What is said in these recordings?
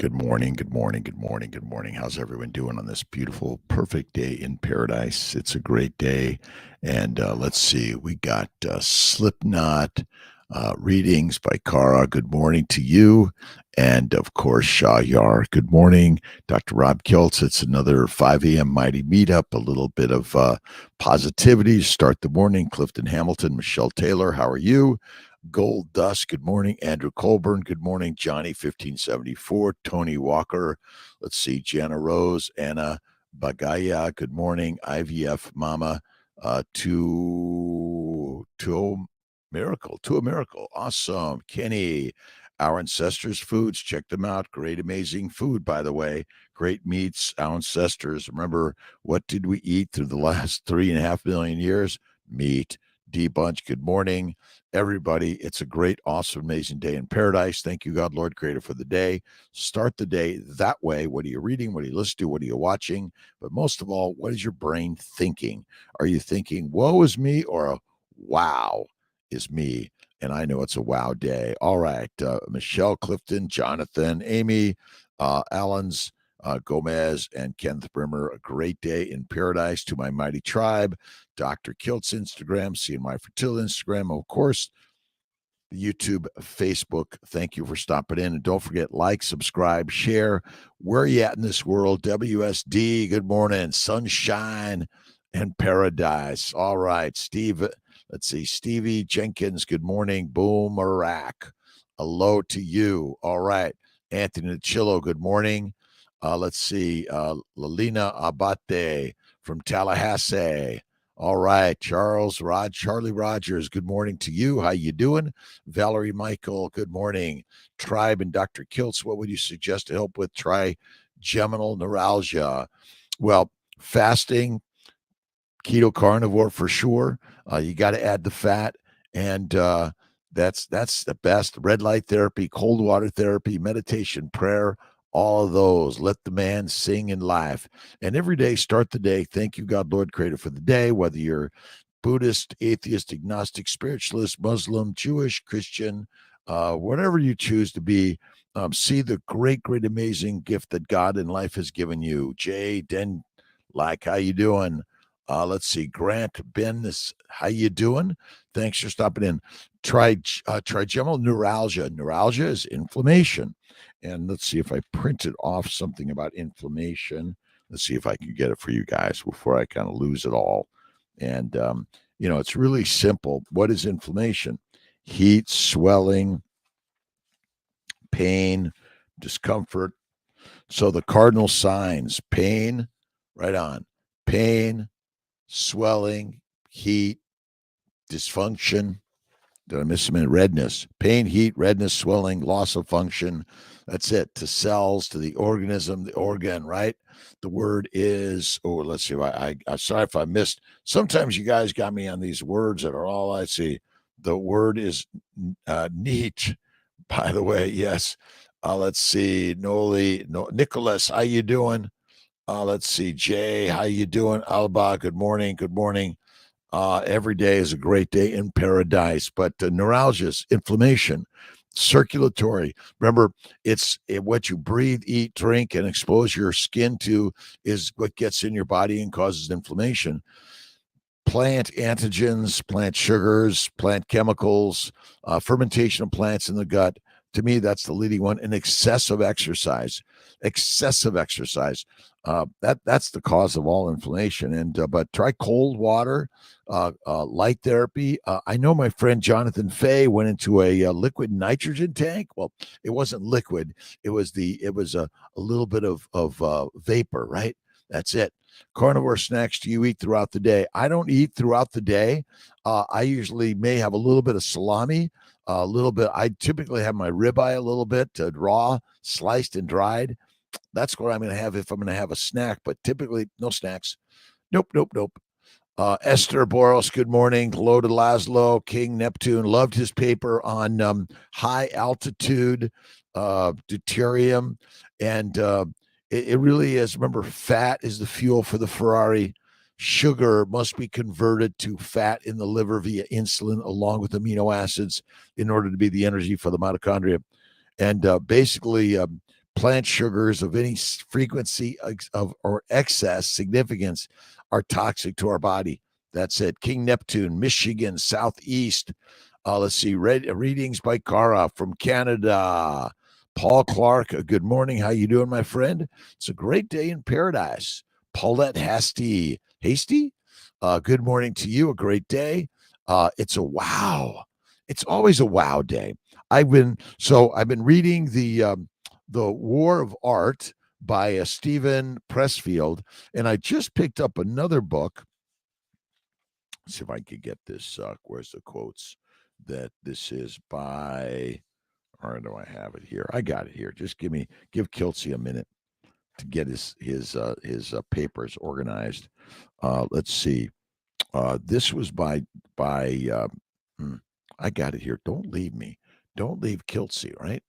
Good morning, good morning, good morning, good morning. How's everyone doing on this beautiful, perfect day in paradise? It's a great day. And let's see, we got Slipknot readings by Kara. Good morning to you. And of course, Shahyar. Good morning, Dr. Rob Kiltz. It's another 5 a.m. Mighty Meetup, a little bit of positivity to start the morning. Clifton Hamilton, Michelle Taylor, how are you? Gold Dust, good morning. Andrew Colburn, good morning. Johnny 1574, Tony Walker. Let's see, Jana Rose, Anna Bagaya, good morning. IVF Mama, to a miracle. Awesome. Kenny, Our Ancestors Foods, check them out. Great, amazing food, by the way. Great meats, our ancestors. Remember, what did we eat through the last 3.5 million years? Meat. D Bunch, good morning everybody. It's a great, awesome, amazing day in paradise. Thank you, God, Lord, Creator, for the day. Start the day that way. What are you reading? What are you listening to? What are you watching? But most of all, what is your brain thinking? Are you thinking, woe is me, or a wow is me? And I know it's a wow day. All right. Michelle, Clifton, Jonathan, Amy, Allens, Gomez, and Kenneth Brimmer, a great day in paradise. To my mighty tribe, Dr.Kiltz Instagram, seeing my fertility Instagram, of course, YouTube, Facebook. Thank you for stopping in. And don't forget, like, subscribe, share. Where are you at in this world? WSD, good morning. Sunshine and paradise. All right, Steve. Let's see. Stevie Jenkins, good morning. Boom, Iraq. Hello to you. All right. Anthony Chillo, good morning. Let's see. Lalina Abate from Tallahassee. All right, Charlie Rogers, good morning to you. How you doing? Valerie Michael, good morning. Tribe and Dr. Kiltz, what would you suggest to help with trigeminal neuralgia? Well, fasting, keto carnivore for sure. You got to add the fat, and that's the best. Red light therapy, cold water therapy, meditation, prayer, all of those. Let the man sing in life. And every day, start the day. Thank you, God, Lord, Creator, for the day, whether you're Buddhist, atheist, agnostic, spiritualist, Muslim, Jewish, Christian, whatever you choose to be. See the great, great, amazing gift that God in life has given you. Jay Den, like, how you doing? Let's see, Grant Ben, how you doing? Thanks for stopping in. Trigeminal neuralgia. Neuralgia is inflammation. And let's see if I printed off something about inflammation. Let's see if I can get it for you guys before I kind of lose it all. And, it's really simple. What is inflammation? Heat, swelling, pain, discomfort. So the cardinal signs: pain, right on, pain, swelling, heat, dysfunction. Did I miss a minute? Redness, pain, heat, redness, swelling, loss of function. That's it. To cells, to the organism, the organ, right? The word is, let's see. I'm sorry if I missed. Sometimes you guys got me on these words that are all I see. The word is neat, by the way. Yes. Let's see. Nicholas, how you doing? Let's see. Jay, how you doing? Alba, good morning. Good morning. Every day is a great day in paradise. But neuralgia, inflammation, circulatory. Remember, what you breathe, eat, drink, and expose your skin to is what gets in your body and causes inflammation. Plant antigens, plant sugars, plant chemicals, fermentation of plants in the gut. To me, that's the leading one. And excessive exercise. That's the cause of all inflammation. And but try cold water, light therapy. I know my friend Jonathan Fay went into a liquid nitrogen tank. Well, it wasn't liquid. It was a little bit of vapor, right? That's it. Carnivore snacks do you eat throughout the day? I don't eat throughout the day. I usually may have a little bit of salami, a little bit. I typically have my ribeye a little bit raw, sliced and dried. That's what I'm going to have if I'm going to have a snack, but typically no snacks. Nope. Esther Boros, good morning. Hello to Laszlo, King Neptune. Loved his paper on high altitude deuterium. And it really is. Remember, fat is the fuel for the Ferrari. Sugar must be converted to fat in the liver via insulin along with amino acids in order to be the energy for the mitochondria. And basically, Plant sugars of any frequency of or excess significance are toxic to our body. That's it. King Neptune, Michigan, Southeast. Let's see. Readings by Cara from Canada. Paul Clark, good morning. How you doing, my friend? It's a great day in paradise. Paulette Hasty. Good morning to you. A great day. It's a wow. It's always a wow day. I've been reading the War of Art by Stephen Pressfield, and I just picked up another book. Let's see if I could get this. Where's the quotes? That this is by, or do I have it here? I got it here. Just give Kiltz a minute to get his papers organized. Let's see. This was by I got it here. Don't leave me. Don't leave Kiltz, right?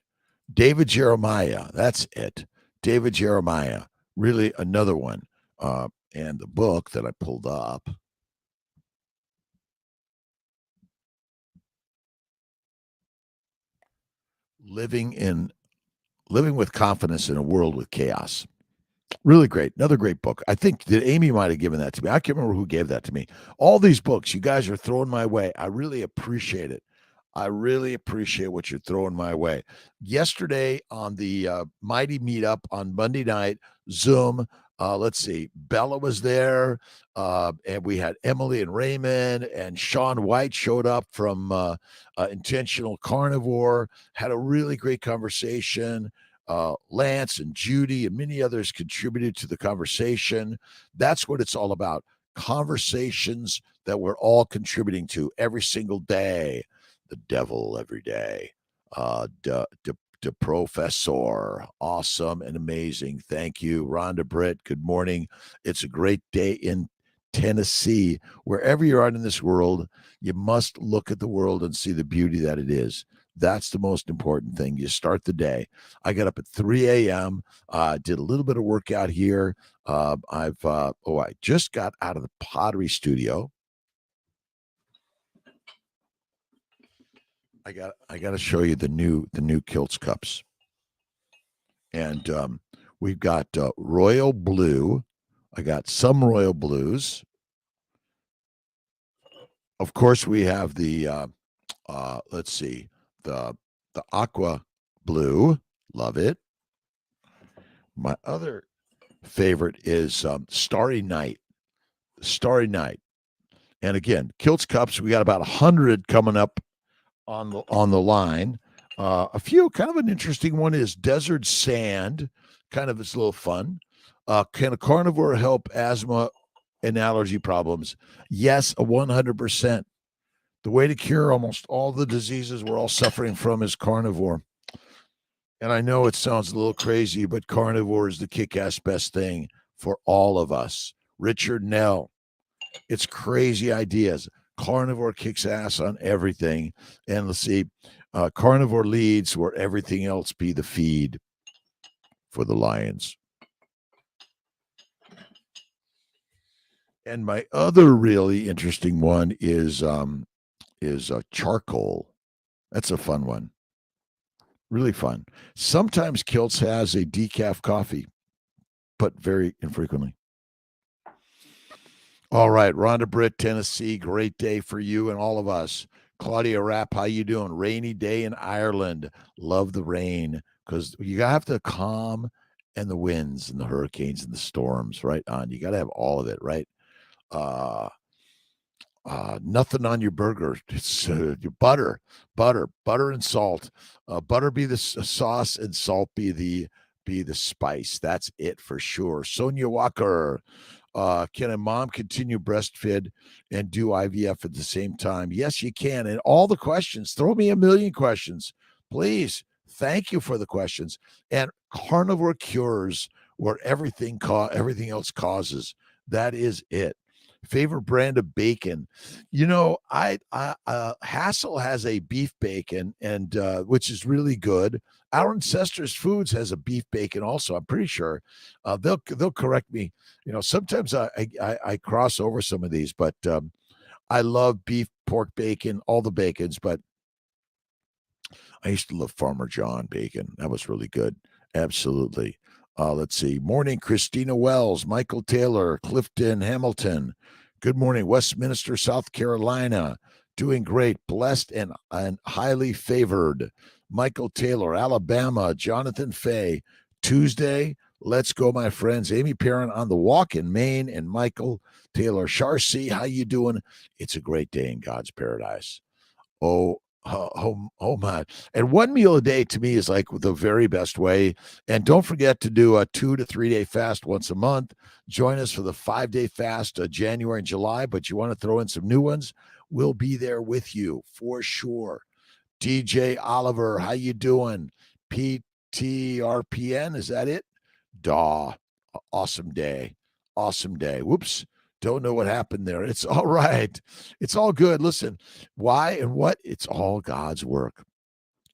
David Jeremiah. That's it. David Jeremiah. Really another one. And the book that I pulled up. Living with confidence in a world with chaos. Really great. Another great book. I think that Amy might have given that to me. I can't remember who gave that to me. All these books you guys are throwing my way. I really appreciate it. I really appreciate what you're throwing my way. Yesterday on the Mighty Meetup on Monday night, Zoom, let's see, Bella was there, and we had Emily and Raymond, and Sean White showed up from Intentional Carnivore, had a really great conversation. Lance and Judy and many others contributed to the conversation. That's what it's all about. Conversations that we're all contributing to every single day. The devil every day. The professor, awesome and amazing. Thank you, Rhonda Britt. Good morning. It's a great day in Tennessee. Wherever you're at in this world, you must look at the world and see the beauty that it is. That's the most important thing. You start the day. I got up at 3 a.m. Did a little bit of workout here. I just got out of the Pottery studio. I got to show you the new Kiltz cups, and we've got royal blue. I got some royal blues. Of course, we have the let's see, the aqua blue. Love it. My other favorite is Starry Night. Starry Night, and again, Kiltz cups. We got about 100 coming up on the line. A few, kind of an interesting one is Desert Sand. Kind of, it's a little fun. Can a carnivore help asthma and allergy problems? Yes, 100%. The way to cure almost all the diseases we're all suffering from is carnivore. And I know it sounds a little crazy, but carnivore is the kick-ass best thing for all of us. Richard Nell, it's crazy ideas. Carnivore kicks ass on everything. And let's see, carnivore leads where everything else be the feed for the lions. And my other really interesting one is charcoal. That's a fun one. Really fun. Sometimes Kiltz has a decaf coffee, but very infrequently. All right, Rhonda Britt, Tennessee, great day for you and all of us. Claudia Rapp, how you doing? Rainy day in Ireland. Love the rain because you have to calm and the winds and the hurricanes and the storms right on. You got to have all of it, right? Nothing on your burger. It's your butter and salt. Butter be the sauce and salt be the spice. That's it for sure. Sonia Walker. Can a mom continue breastfeed and do IVF at the same time? Yes, you can. And all the questions, throw me a million questions, please. Thank you for the questions. And carnivore cures where everything else causes. That is it. Favorite brand of bacon? You know, Hassel has a beef bacon, and which is really good. Our Ancestors Foods has a beef bacon also. I'm pretty sure they'll correct me. You know, sometimes I cross over some of these, but I love beef, pork bacon, all the bacons. But I used to love Farmer John bacon. That was really good. Absolutely. Let's see. Morning, Christina Wells, Michael Taylor, Clifton Hamilton. Good morning, Westminster, South Carolina. Doing great, blessed and highly favored. Michael Taylor, Alabama. Jonathan Fay. Tuesday, let's go, my friends. Amy Parent on the walk in Maine, and Michael Taylor. Sharcy, how you doing? It's a great day in God's paradise. Oh my. And one meal a day to me is like the very best way. And don't forget to do a 2 to 3 day fast once a month. Join us for the 5-day fast, January and July, but you want to throw in some new ones. We'll be there with you for sure. DJ Oliver, how you doing? PTRPN, is that it? Daw. Awesome day. Awesome day. Whoops. Don't know what happened there. It's all right. It's all good. Listen, why and what? It's all God's work.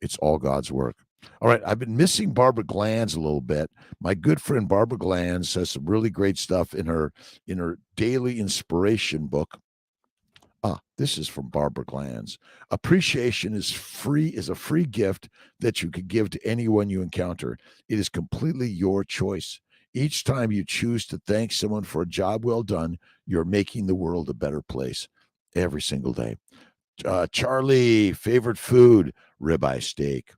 It's all God's work. All right. I've been missing Barbara Glanz a little bit. My good friend Barbara Glanz has some really great stuff in her daily inspiration book. This is from Barbara Glanz. Appreciation is a free gift that you could give to anyone you encounter. It is completely your choice. Each time you choose to thank someone for a job well done, you're making the world a better place every single day. Charlie, favorite food, ribeye steak.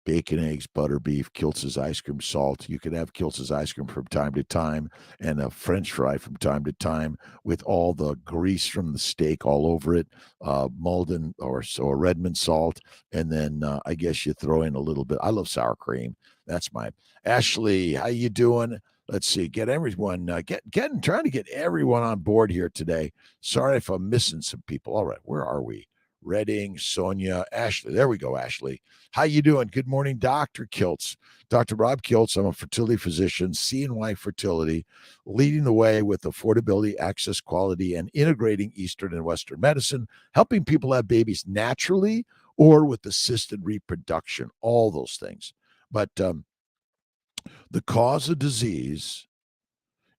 Bacon, eggs, butter, beef, Kiltz's ice cream, salt. You can have Kiltz's ice cream from time to time, and a French fry from time to time with all the grease from the steak all over it, Malden or Redmond salt, and then I guess you throw in a little bit. I love sour cream. That's my Ashley. How you doing? Let's see. Get everyone trying to get everyone on board here today. Sorry if I'm missing some people. All right, where are we? Redding, Sonia, Ashley. There we go, Ashley. How you doing? Good morning, Dr. Kiltz. Dr. Rob Kiltz, I'm a fertility physician, CNY Fertility, leading the way with affordability, access, quality, and integrating Eastern and Western medicine, helping people have babies naturally or with assisted reproduction, all those things. But the cause of disease,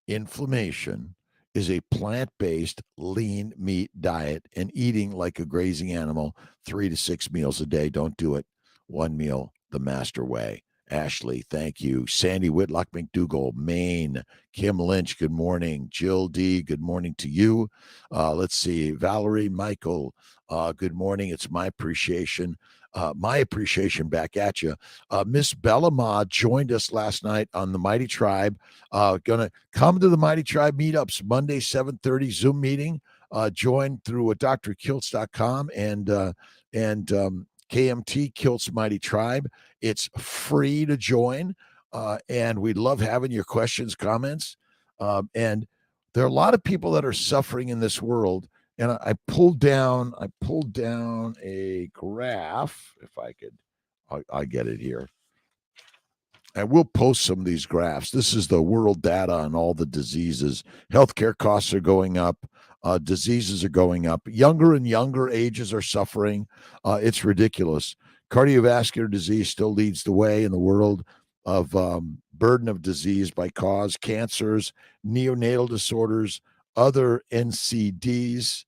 inflammation, is a plant-based lean meat diet and eating like a grazing animal 3 to 6 meals a day. Don't do it. One meal, the master way. Ashley, thank you. Sandy Whitlock McDougall, Maine. Kim Lynch, good morning. Jill D, good morning to you. Let's see. Valerie Michael, good morning. It's my appreciation back at you. Miss Bellama joined us last night on the Mighty Tribe. Gonna come to the Mighty Tribe meetups Monday, 7:30 Zoom meeting. Join through drkiltz.com and KMT Kiltz Mighty Tribe. It's free to join, and we'd love having your questions, comments. And there are a lot of people that are suffering in this world. And I pulled down a graph. If I could, I get it here. And we'll post some of these graphs. This is the world data on all the diseases. Healthcare costs are going up. Diseases are going up. Younger and younger ages are suffering. It's ridiculous. Cardiovascular disease still leads the way in the world of burden of disease by cause, cancers, neonatal disorders, other NCDs.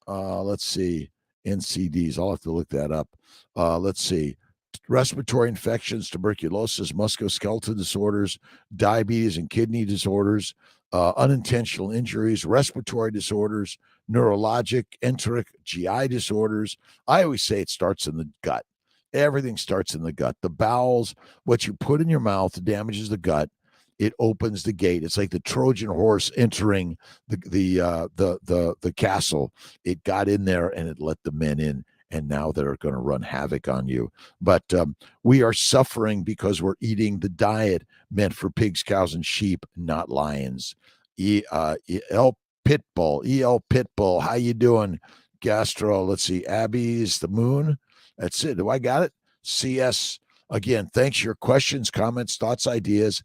Let's see. NCDs. I'll have to look that up. Let's see. Respiratory infections, tuberculosis, musculoskeletal disorders, diabetes and kidney disorders, unintentional injuries, respiratory disorders, neurologic, enteric, GI disorders. I always say it starts in the gut. Everything starts in the gut. The bowels, what you put in your mouth damages the gut. It opens the gate. It's like the Trojan horse entering the castle. It got in there and it let the men in, and now they're going to run havoc on you. But we are suffering because we're eating the diet meant for pigs, cows, and sheep, not lions. El Pitbull, how you doing? Gastro, let's see, Abby's the moon. That's it. Do I got it? CS, again, thanks for your questions, comments, thoughts, ideas.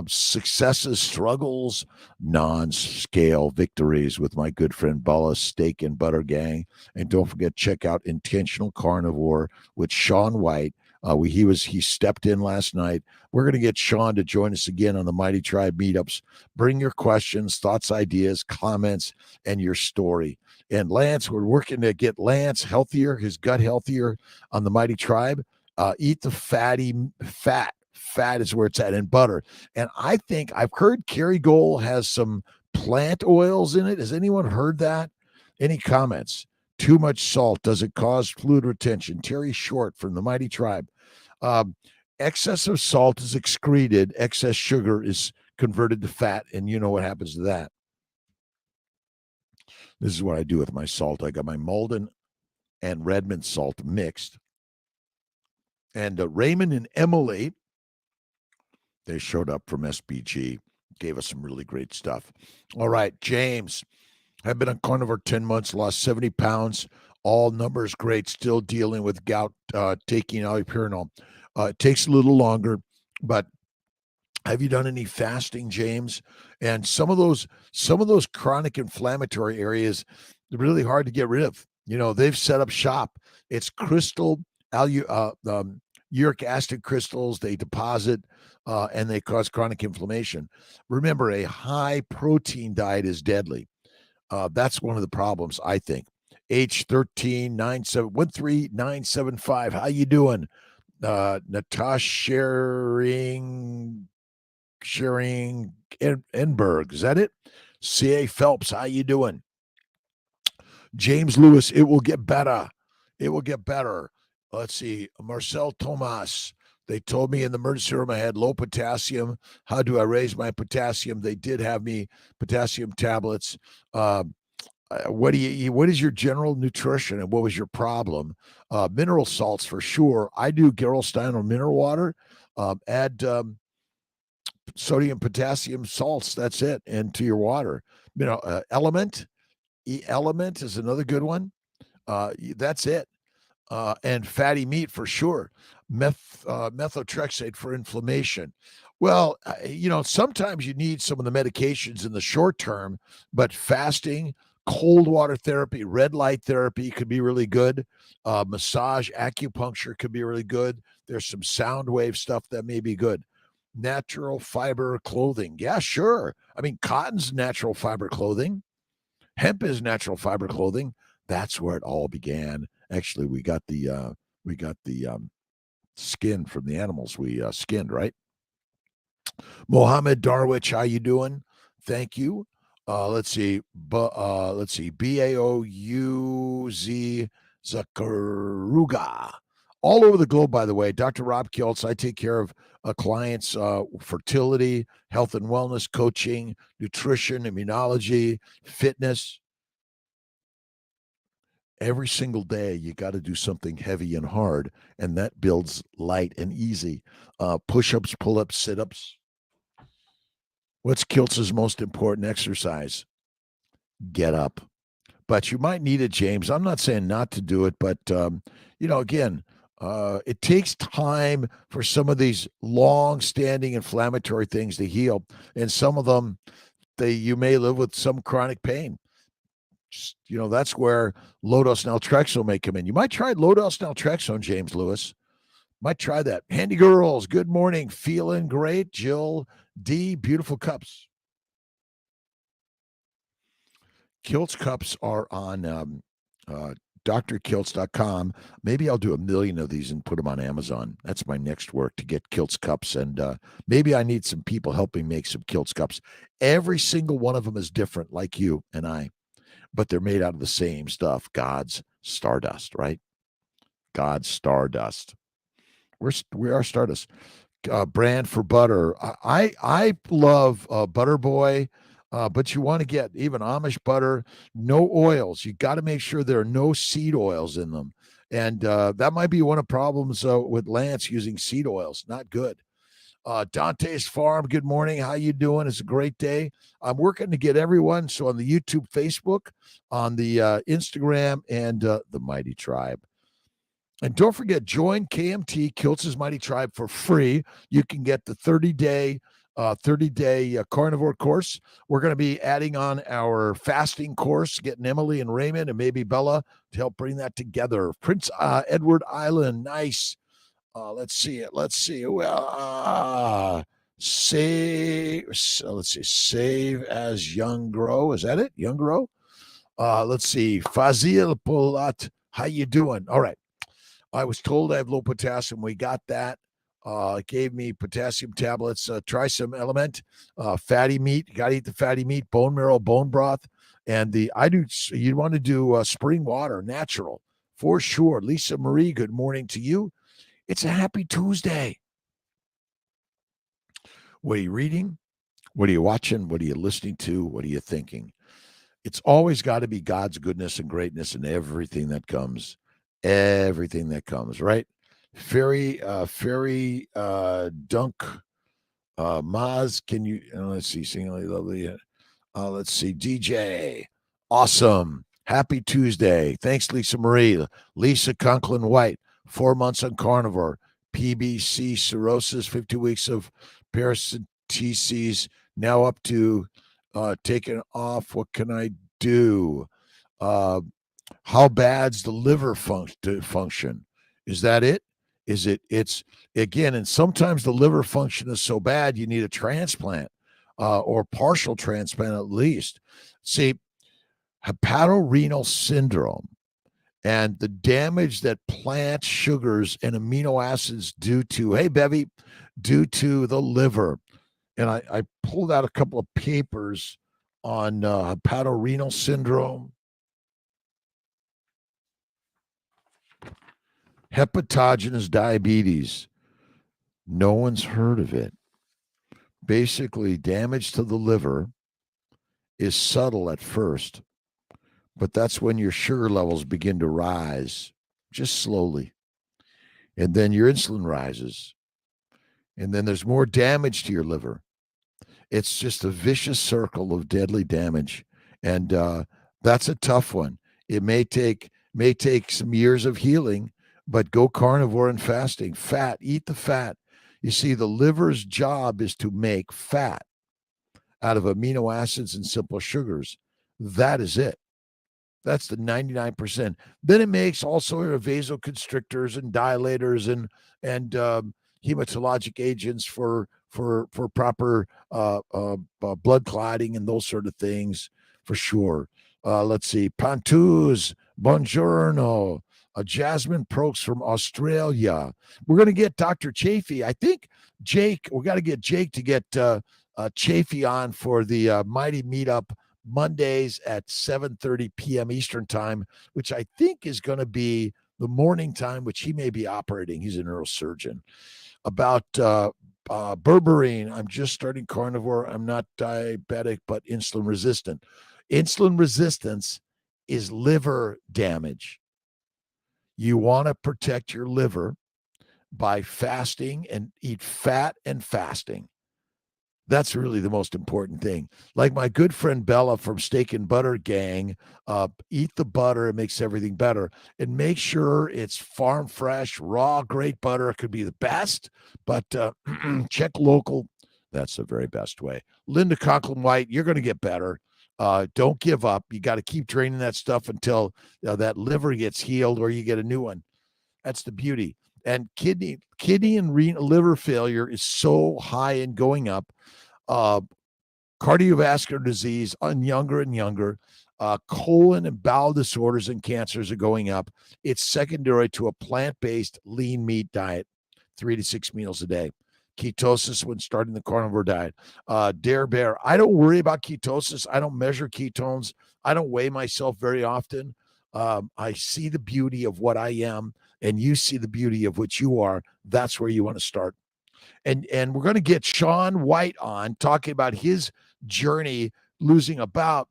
Successes, struggles, non-scale victories with my good friend Bella Steak and Butter Gang. And don't forget, check out Intentional Carnivore with Sean White. He stepped in last night. We're going to get Sean to join us again on the Mighty Tribe meetups. Bring your questions, thoughts, ideas, comments, and your story. And Lance, we're working to get Lance healthier, his gut healthier on the Mighty Tribe. Eat the fat. Fat is where it's at, and butter. And I think I've heard Kerrygold has some plant oils in it. Has anyone heard that? Any comments? Too much salt. Does it cause fluid retention? Terry Short from the Mighty Tribe. Um, Excess of salt is excreted. Excess sugar is converted to fat. And you know what happens to that. This is what I do with my salt. I got my Malden and Redmond salt mixed. And Raymond and Emily, they showed up from SBG, gave us some really great stuff. All right, James, I've been on Carnivore 10 months, lost 70 pounds. All numbers great, still dealing with gout, taking allopurinol. It takes a little longer, but have you done any fasting, James? And some of those chronic inflammatory areas, they're really hard to get rid of. You know, they've set up shop. It's uric acid crystals. They deposit and they cause chronic inflammation. Remember, a high protein diet is deadly. That's one of the problems, I think. H139713 How you doing? Natasha Sharing Enberg. Is that it? C.A. Phelps, how you doing? James Lewis, it will get better. It will get better. Let's see. Marcel Thomas. They told me in the emergency room I had low potassium. How do I raise my potassium? They did have me potassium tablets. What do you eat? What is your general nutrition and what was your problem? Mineral salts for sure. I do Gerolstein or mineral water. Add sodium, potassium, salts. That's it. Into your water. You know, Element. Element is another good one. That's it. And fatty meat for sure. Methotrexate for inflammation. Well, you know, sometimes you need some of the medications in the short term, but fasting, cold water therapy, red light therapy could be really good. Massage, acupuncture could be really good. There's some sound wave stuff that may be good. Natural fiber clothing. Yeah, sure. I mean, cotton's natural fiber clothing. Hemp is natural fiber clothing. That's where it all began. Actually, we got the skin from the animals we skinned, right? Mohammed Darwich, how you doing? Thank you. Let's see. Baouz Zakaruga. All over the globe, by the way. Dr. Rob Kiltz, I take care of clients, fertility, health and wellness coaching, nutrition, immunology, fitness. Every single day, you got to do something heavy and hard, and that builds light and easy. Push-ups, pull-ups, sit-ups. What's Kiltz's most important exercise? Get up. But you might need it, James. I'm not saying not to do it, but, you know, again, it takes time for some of these long-standing inflammatory things to heal. And some of them, you may live with some chronic pain. You know, that's where low-dose naltrexone may come in. You might try low-dose naltrexone, James Lewis. Might try that. Handy girls, good morning. Feeling great. Jill D, beautiful cups. Kiltz cups are on drkiltz.com. Maybe I'll do 1 million of these and put them on Amazon. That's my next work, to get Kiltz cups. And maybe I need some people helping make some Kiltz cups. Every single one of them is different, like you and I. But they're made out of the same stuff. God's stardust, right? God's stardust. We are stardust. Brand for butter. I love Butter Boy, but you want to get even Amish butter, no oils. You got to make sure there are no seed oils in them. And that might be one of the problems with Lance using seed oils. Not good. Dante's Farm, good morning. How you doing? It's a great day. I'm working to get everyone. So on the YouTube, Facebook, on the Instagram, and the Mighty Tribe. And don't forget, join KMT Kiltz's Mighty Tribe for free. You can get the 30-day Carnivore course. We're going to be adding on our fasting course, getting Emily and Raymond and maybe Bella to help bring that together. Prince Edward Island, nice. Let's see it. Let's see. Well, save as young grow. Is that it? Young grow. Let's see. Fazil Polat, how you doing? All right. I was told I have low potassium. We got that. Gave me potassium tablets. Try some Element, fatty meat. You got to eat the fatty meat, bone marrow, bone broth, and you want to do spring water, natural for sure. Lisa Marie, good morning to you. It's a happy Tuesday. What are you reading? What are you watching? What are you listening to? What are you thinking? It's always got to be God's goodness and greatness in everything that comes. Everything that comes, right? Fairy Dunk Maz, can you let's see, singly lovely. Let's see, DJ. Awesome. Happy Tuesday. Thanks, Lisa Marie. Lisa Conklin White, 4 months on Carnivore. PBC cirrhosis, 50 weeks of paracenteses, now up to taken off. What can I do? How bad's the liver function? Is that it? It's again, and sometimes the liver function is so bad you need a transplant or partial transplant at least. See, hepatorenal syndrome and the damage that plant sugars and amino acids do to, hey, Bevy, due to the liver. And I pulled out a couple of papers on hepatorenal syndrome, hepatogenous diabetes. No one's heard of it. Basically, damage to the liver is subtle at first, but that's when your sugar levels begin to rise just slowly. And then your insulin rises. And then there's more damage to your liver. It's just a vicious circle of deadly damage. And that's a tough one. It may take some years of healing, but go carnivore and fasting. Fat, eat the fat. You see, the liver's job is to make fat out of amino acids and simple sugars. That is it. That's the 99%. Then it makes all sort of vasoconstrictors and dilators and hematologic agents for proper blood clotting and those sort of things for sure. Let's see, Pantuz, Buongiorno, Jasmine Prokes from Australia. We're going to get Dr. Chafee. I think Jake, we got to get Jake to get Chafee on for the Mighty Meetup Mondays at 7:30 p.m. Eastern time, which I think is going to be the morning time, which he may be operating. He's a neurosurgeon. About berberine, I'm just starting carnivore. I'm not diabetic, but insulin resistant. Insulin resistance is liver damage. You want to protect your liver by fasting and eat fat and fasting. That's really the most important thing. Like my good friend Bella from Steak and Butter Gang, eat the butter. It makes everything better. And make sure it's farm fresh, raw, great butter. It could be the best, but check local. That's the very best way. Linda Conklin White, you're going to get better. Don't give up. You got to keep draining that stuff until that liver gets healed or you get a new one. That's the beauty. And kidney and liver failure is so high and going up. Cardiovascular disease on younger and younger. Colon and bowel disorders and cancers are going up. It's secondary to a plant-based lean meat diet, 3 to 6 meals a day. Ketosis when starting the carnivore diet. Dare Bear, I don't worry about ketosis. I don't measure ketones. I don't weigh myself very often. I see the beauty of what I am, and you see the beauty of what you are. That's where you want to start. And we're going to get Sean White on talking about his journey losing about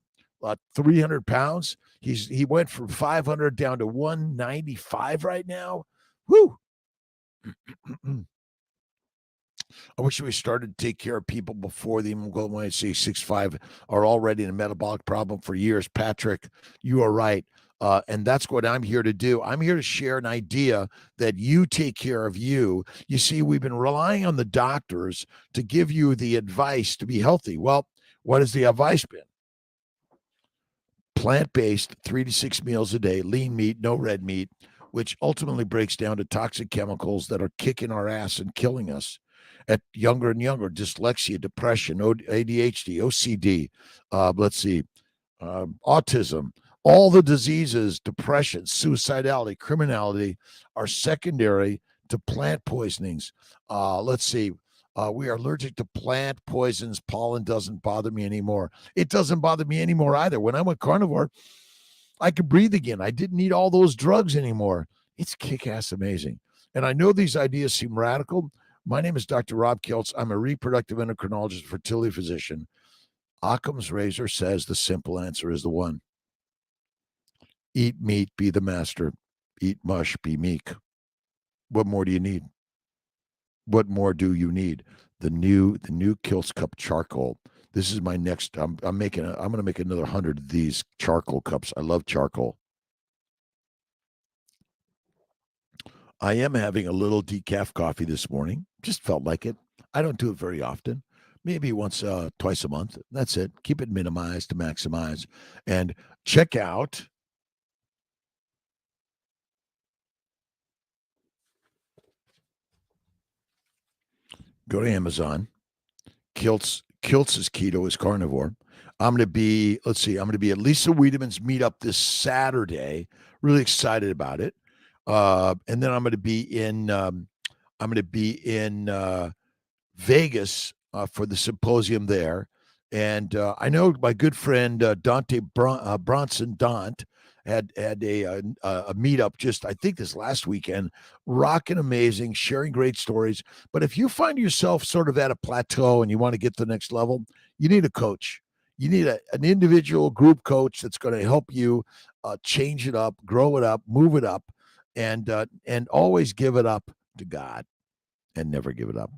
300 pounds. He went from 500 down to 195 right now. Woo! I wish we started to take care of people before the hemoglobin A6.5 are already in a metabolic problem for years. Patrick, you are right. And that's what I'm here to do. I'm here to share an idea that you take care of you. You see, we've been relying on the doctors to give you the advice to be healthy. Well, what has the advice been? Plant-based, 3 to 6 meals a day, lean meat, no red meat, which ultimately breaks down to toxic chemicals that are kicking our ass and killing us at younger and younger. Dyslexia, depression, ADHD, OCD, autism, All the diseases, depression, suicidality, criminality, are secondary to plant poisonings. Let's see. We are allergic to plant poisons. Pollen doesn't bother me anymore. It doesn't bother me anymore either. When I went carnivore, I could breathe again. I didn't need all those drugs anymore. It's kick-ass amazing. And I know these ideas seem radical. My name is Dr. Rob Kiltz. I'm a reproductive endocrinologist, fertility physician. Occam's razor says the simple answer is the one. Eat meat, be the master. Eat mush, be meek. What more do you need? What more do you need? The new Kiltz Cup charcoal. This is my next. I'm going to make another 100 of these charcoal cups. I love charcoal. I am having a little decaf coffee this morning. Just felt like it. I don't do it very often. Maybe once, twice a month. That's it. Keep it minimized to maximize. And check out. Go to Amazon. Kiltz's Keto is Carnivore. I'm going to be, let's see, I'm going to be at Lisa Wiedemann's meetup this Saturday. Really excited about it. And then I'm going to be in Vegas for the symposium there. And I know my good friend Dante Bronson Dant had a meetup just, I think, this last weekend, rocking amazing, sharing great stories. But if you find yourself sort of at a plateau and you want to get to the next level, you need a coach. You need an individual group coach that's going to help you change it up, grow it up, move it up, and always give it up to God and never give it up.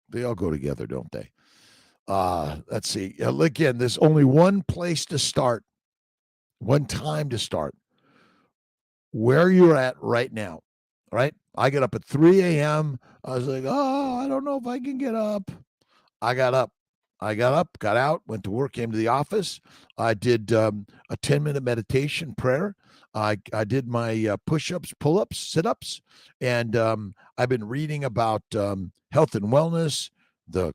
They all go together, don't they? Let's see. Again, there's only one place to start, one time to start. Where you're at right now, right? I get up at 3 a.m. I was like, oh, I don't know if I can get up. I got up, got out, went to work, came to the office. I did a 10-minute meditation prayer. I did my push-ups, pull-ups, sit-ups, and I've been reading about health and wellness, the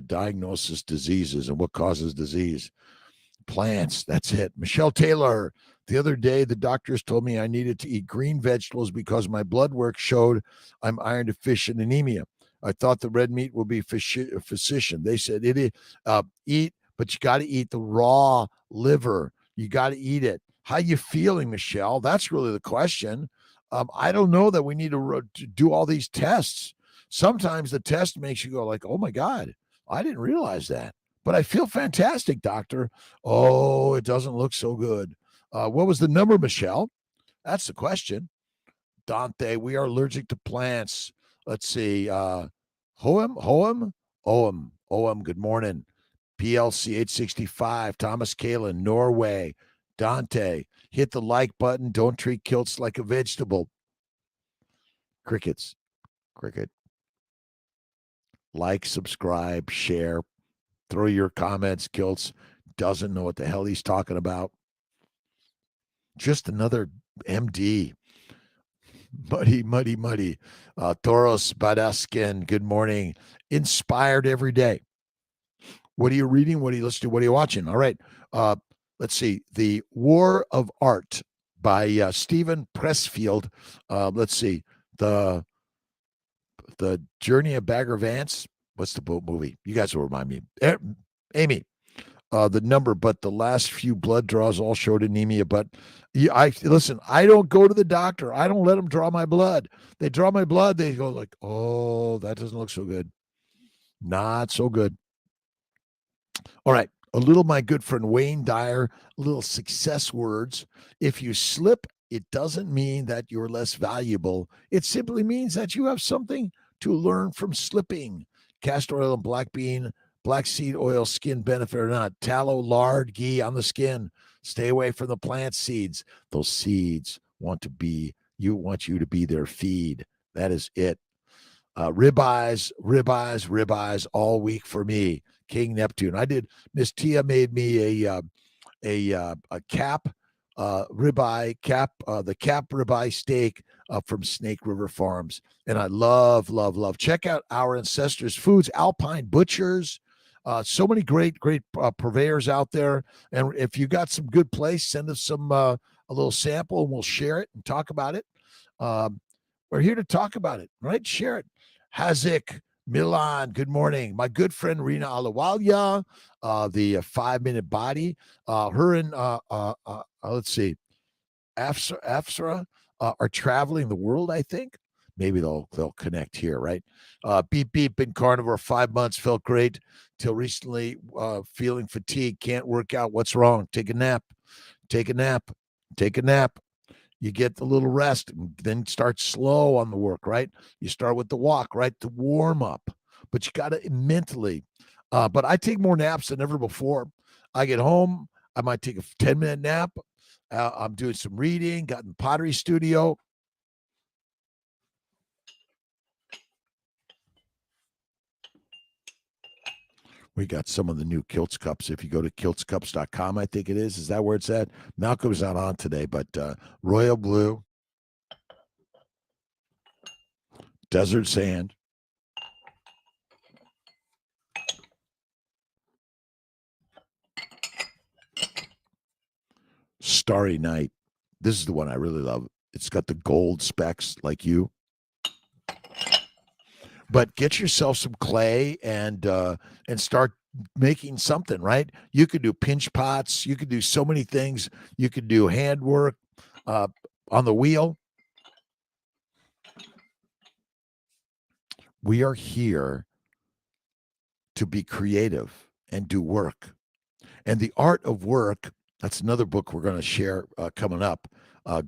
diagnosis diseases and what causes disease. Plants, that's it. Michelle Taylor. The other day, the doctors told me I needed to eat green vegetables because my blood work showed I'm iron deficient anemia. I thought the red meat would be physician. They said it is eat, but you got to eat the raw liver. You got to eat it. How you feeling, Michelle? That's really the question. I don't know that we need to do all these tests. Sometimes the test makes you go like, oh my God, I didn't realize that. But I feel fantastic, doctor. Oh, it doesn't look so good. What was the number, Michelle? That's the question. Dante, we are allergic to plants. Let's see. Hoem, good morning. PLC 865, Thomas Kalin, Norway. Dante, hit the like button. Don't treat Kiltz like a vegetable. Crickets. Cricket. Like, subscribe, share. Throw your comments. Kiltz doesn't know what the hell he's talking about. Just another MD. Muddy. Toros Badaskin, good morning. Inspired every day. What are you reading? What are you listening to? What are you watching? All right. Let's see. The War of Art by Stephen Pressfield. Let's see. The Journey of Bagger Vance. What's the boat movie? You guys will remind me. Amy, the number, but the last few blood draws all showed anemia. But listen, I don't go to the doctor. I don't let them draw my blood. They draw my blood. They go like, oh, that doesn't look so good. Not so good. All right. A little, my good friend Wayne Dyer, little success words. If you slip, it doesn't mean that you're less valuable. It simply means that you have something to learn from slipping. Castor oil and black seed oil, skin benefit or not. Tallow, lard, ghee on the skin. Stay away from the plant seeds. Those seeds want you to be their feed. That is it. Ribeyes all week for me. King Neptune. I did. Miss Tia made me a cap ribeye cap, the cap ribeye steak from Snake River Farms, and I love. Check out Our Ancestors Foods, Alpine Butchers. So many great purveyors out there. And if you got some good place, send us a little sample and we'll share it and talk about it. We're here to talk about it, right? Share it. Hazik, Milan, good morning. My good friend Rina Alawalya, the 5-Minute Body. Her and let's see, Afsara are traveling the world, I think. Maybe they'll connect here, right? Beep beep in Carnivore, 5 months, felt great till recently. Feeling fatigued, can't work out. What's wrong? Take a nap. Take a nap. Take a nap. You get a little rest and then start slow on the work, right? You start with the walk, right? To warm up, but you got to mentally. But I take more naps than ever before. I get home, I might take a 10-minute nap. I'm doing some reading, got in the Pottery studio. We got some of the new Kiltz cups. If you go to kiltzcups.com, I think it is. Is that where it's at? Malcolm's not on today, but royal blue, desert sand, starry night. This is the one I really love. It's got the gold specks like you. But get yourself some clay and start making something, right? You could do pinch pots. You could do so many things. You could do handwork on the wheel. We are here to be creative and do work. And the art of work, that's another book we're going to share coming up.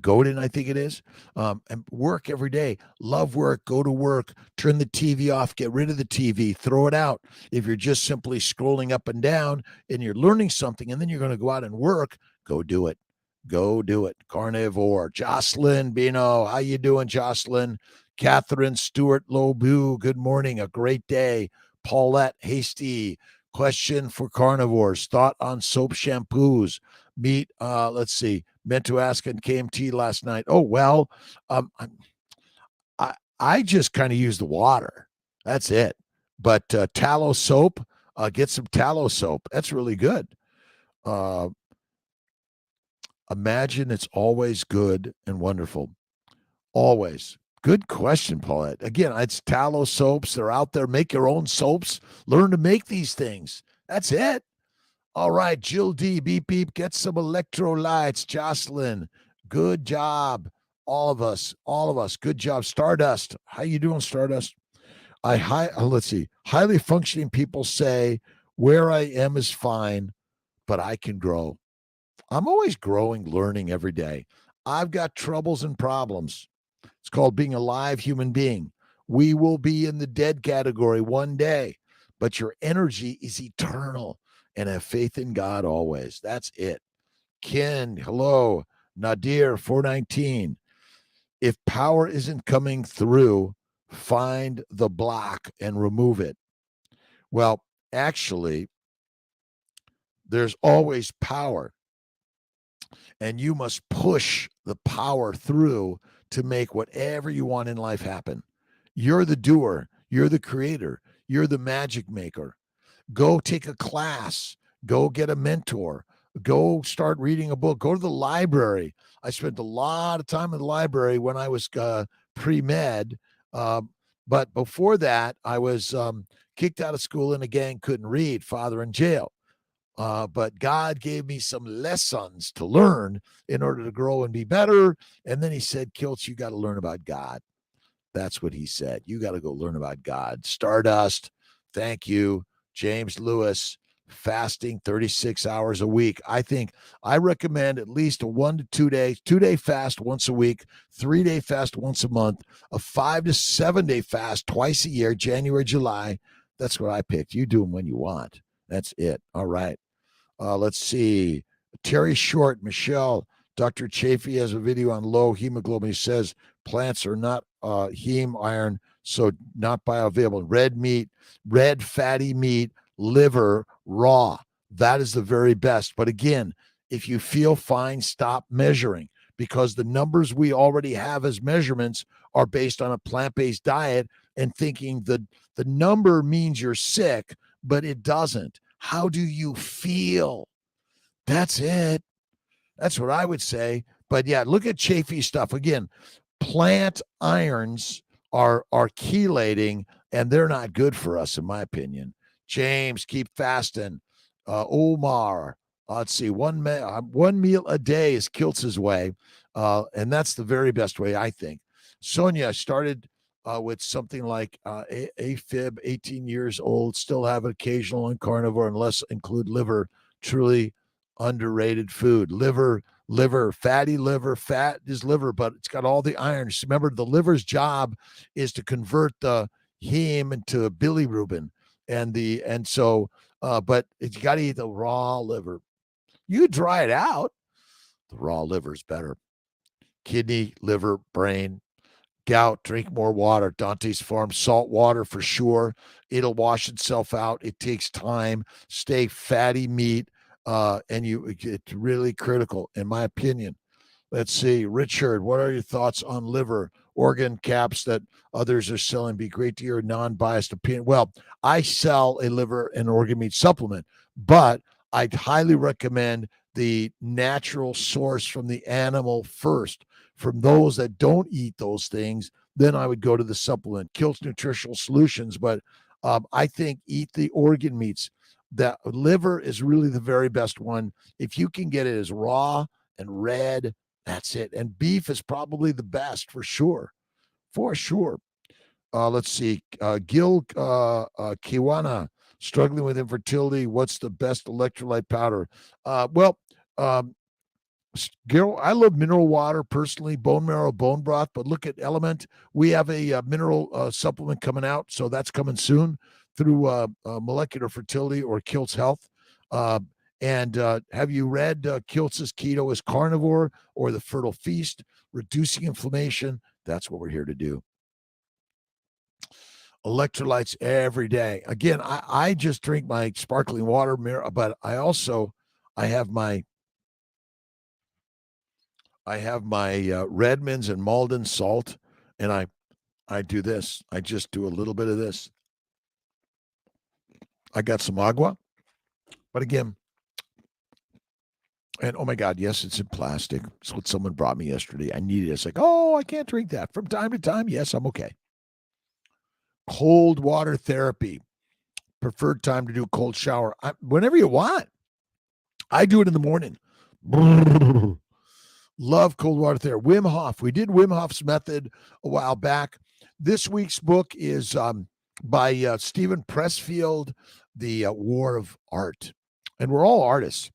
Godin, I think it is. And work every day. Love work. Go to work. Turn the TV off. Get rid of the TV. Throw it out. If you're just simply scrolling up and down and you're learning something and then you're going to go out and work, go do it. Go do it. Carnivore. Jocelyn Bino. How you doing, Jocelyn? Catherine Stewart Lobu. Good morning. A great day. Paulette Hasty. Question for carnivores. Thought on soap shampoos. Meet, let's see, meant to ask on KMT last night. Oh, well, I just kind of use the water. That's it. But tallow soap, get some tallow soap. That's really good. Imagine it's always good and wonderful. Always. Good question, Paulette. Again, it's tallow soaps. They're out there. Make your own soaps. Learn to make these things. That's it. All right, Jill D, beep, beep, get some electrolytes. Jocelyn, good job. All of us, good job. Stardust, how you doing, Stardust? Let's see. Highly functioning people say, where I am is fine, but I can grow. I'm always growing, learning every day. I've got troubles and problems. It's called being a live human being. We will be in the dead category one day, but your energy is eternal. And have faith in God always. That's it. Ken, hello. Nadir, 419. If power isn't coming through, find the block and remove it. Well, actually, there's always power. And you must push the power through to make whatever you want in life happen. You're the doer. You're the creator. You're the magic maker. Go take a class. Go get a mentor. Go start reading a book. Go to the library. I spent a lot of time in the library when I was pre-med. But before that, I was kicked out of school in a gang, couldn't read, father in jail. But God gave me some lessons to learn in order to grow and be better. And then he said, Kiltz, you got to learn about God. That's what he said. You got to go learn about God. Stardust, thank you. James Lewis, fasting 36 hours a week. I recommend at least a 1 to 2 day, 2-day fast once a week, 3-day fast once a month, a 5 to 7 day fast twice a year, January, July. That's what I picked. You do them when you want. That's it. All right. Let's see. Terry Short, Michelle, Dr. Chafee has a video on low hemoglobin. He says plants are not heme iron, so not bioavailable. Red meat, red fatty meat, liver, raw. That is the very best. But again, if you feel fine, stop measuring, because the numbers we already have as measurements are based on a plant-based diet and thinking the number means you're sick, but it doesn't. How do you feel? That's it. That's what I would say. But yeah, look at Chafee stuff. Again, plant irons are chelating, and they're not good for us, in my opinion. James, keep fasting. Omar, let's see, one meal a day is Kiltz's way, and that's the very best way, I think. Sonia started with something like AFib, 18 years old, still have an occasional on carnivore, unless include liver. Truly underrated food. Liver, fatty liver, fat is liver, but it's got all the iron. Remember, the liver's job is to convert the heme into bilirubin, but you got to eat the raw liver. You dry it out, the raw liver is better. Kidney, liver, brain, gout, drink more water. Dante's Farm, salt water for sure. It'll wash itself out. It takes time. Stay fatty meat, it's really critical, in my opinion. Let's see, Richard, what are your thoughts on liver organ caps that others are selling? Be great to hear a non-biased opinion. Well, I sell a liver and organ meat supplement, but I'd highly recommend the natural source from the animal first. From those that don't eat those things, then I would go to the supplement. Kiltz Nutritional Solutions, but I think eat the organ meats. The liver is really the very best one. If you can get it as raw and red, that's it. And beef is probably the best for sure. For sure. Let's see. Gil Kiwana, struggling with infertility. What's the best electrolyte powder? Gil, I love mineral water personally, bone marrow, bone broth, but look at Element. We have a mineral supplement coming out, so that's coming soon through Molecular Fertility or Kiltz Health. And have you read Kiltz's Keto is Carnivore or The Fertile Feast? Reducing inflammation. That's what we're here to do. Electrolytes every day. Again, I just drink my sparkling water, but I have my Redmond's and Malden salt, and I do this. I just do a little bit of this. I got some agua, but again, and oh my God, yes, it's in plastic. It's what someone brought me yesterday. I needed it. It's like, oh, I can't drink that. From time to time, yes, I'm okay. Cold water therapy. Preferred time to do a cold shower. Whenever you want. I do it in the morning. Love cold water therapy. Wim Hof. We did Wim Hof's method a while back. This week's book is by Stephen Pressfield, The War of Art. And we're all artists.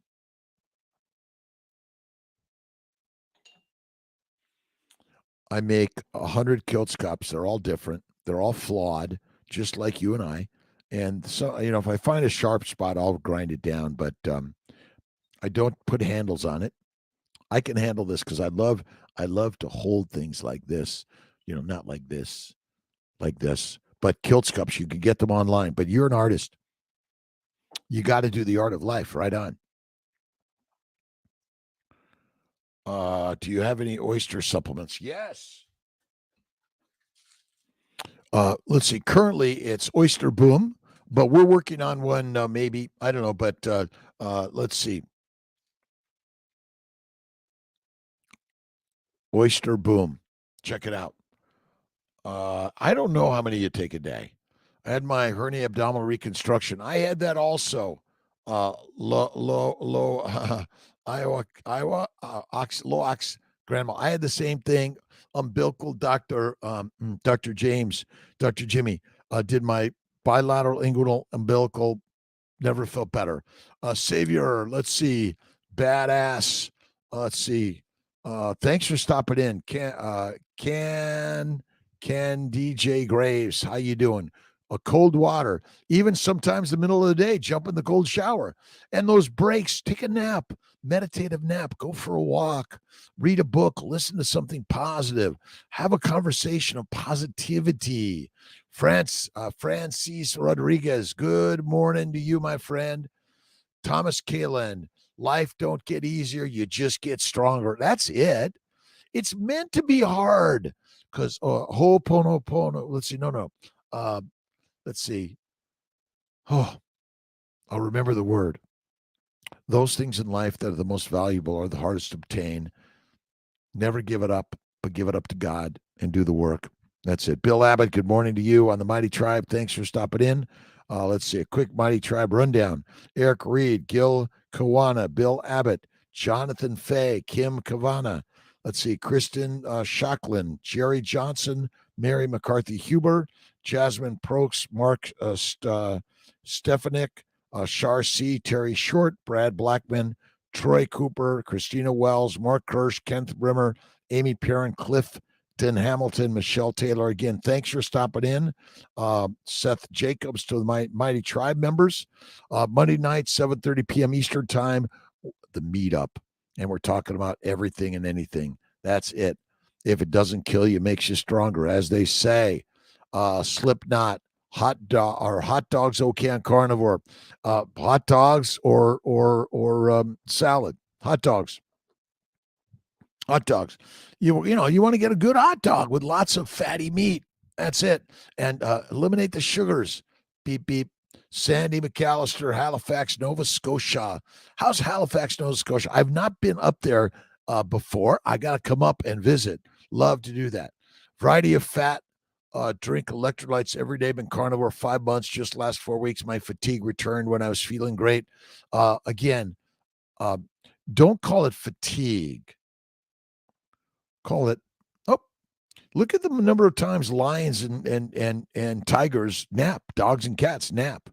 I make 100 Kiltz cups. They're all different. They're all flawed, just like you and I. And so, if I find a sharp spot, I'll grind it down. But I don't put handles on it. I can handle this because I love to hold things like this. Not like this, like this. But Kiltz cups, you can get them online. But you're an artist. You got to do the art of life. Right on. Do you have any oyster supplements? Yes. Let's see. Currently, it's Oyster Boom, but we're working on one. Maybe I don't know, but let's see. Oyster Boom. Check it out. I don't know how many you take a day. I had my hernia abdominal reconstruction. I had that also. Iowa, low ox grandma. I had the same thing. Umbilical Dr. Dr. James, Dr. Jimmy did my bilateral inguinal umbilical. Never felt better. Savior, let's see. Badass. Let's see. Thanks for stopping in. Can DJ Graves, how you doing? A cold water, even sometimes the middle of the day, jump in the cold shower. And those breaks, take a nap, meditative nap, go for a walk, read a book, listen to something positive, have a conversation of positivity. Francis Rodriguez, good morning to you, my friend. Thomas Kalen, life don't get easier, you just get stronger. That's it. It's meant to be hard because Ho'oponopono. Let's see. No. Let's see. Oh, Remember the word. Those things in life that are the most valuable are the hardest to obtain. Never give it up, but give it up to God and do the work. That's it. Bill Abbott, good morning to you on the Mighty Tribe. Thanks for stopping in. Let's see a quick Mighty Tribe rundown. Eric Reed, Gil Kawana, Bill Abbott, Jonathan Fay, Kim Kavana. Let's see, Kristen Shocklin, Jerry Johnson, Mary McCarthy Huber, Jasmine Prokes, Mark Stefanik, Shar C., Terry Short, Brad Blackman, Troy Cooper, Christina Wells, Mark Kirsch, Kent Brimmer, Amy Perrin, Clifton Hamilton, Michelle Taylor. Again, thanks for stopping in. Seth Jacobs to the Mighty Tribe members. Monday night, 7:30 p.m. Eastern Time, the meetup. And we're talking about everything and anything. That's it. If it doesn't kill you, it makes you stronger, as they say. Slipknot, hot dogs okay on Carnivore? Hot dogs or salad? Hot dogs. Hot dogs. You want to get a good hot dog with lots of fatty meat. That's it. And eliminate the sugars. Beep beep. Sandy McAllister, Halifax, Nova Scotia. How's Halifax, Nova Scotia? I've not been up there before. I got to come up and visit. Love to do that. Variety of fat. Drink electrolytes every day. Been carnivore 5 months. Just last 4 weeks, my fatigue returned when I was feeling great. Again, don't call it fatigue. Call it. Oh, look at the number of times lions and tigers nap. Dogs and cats nap.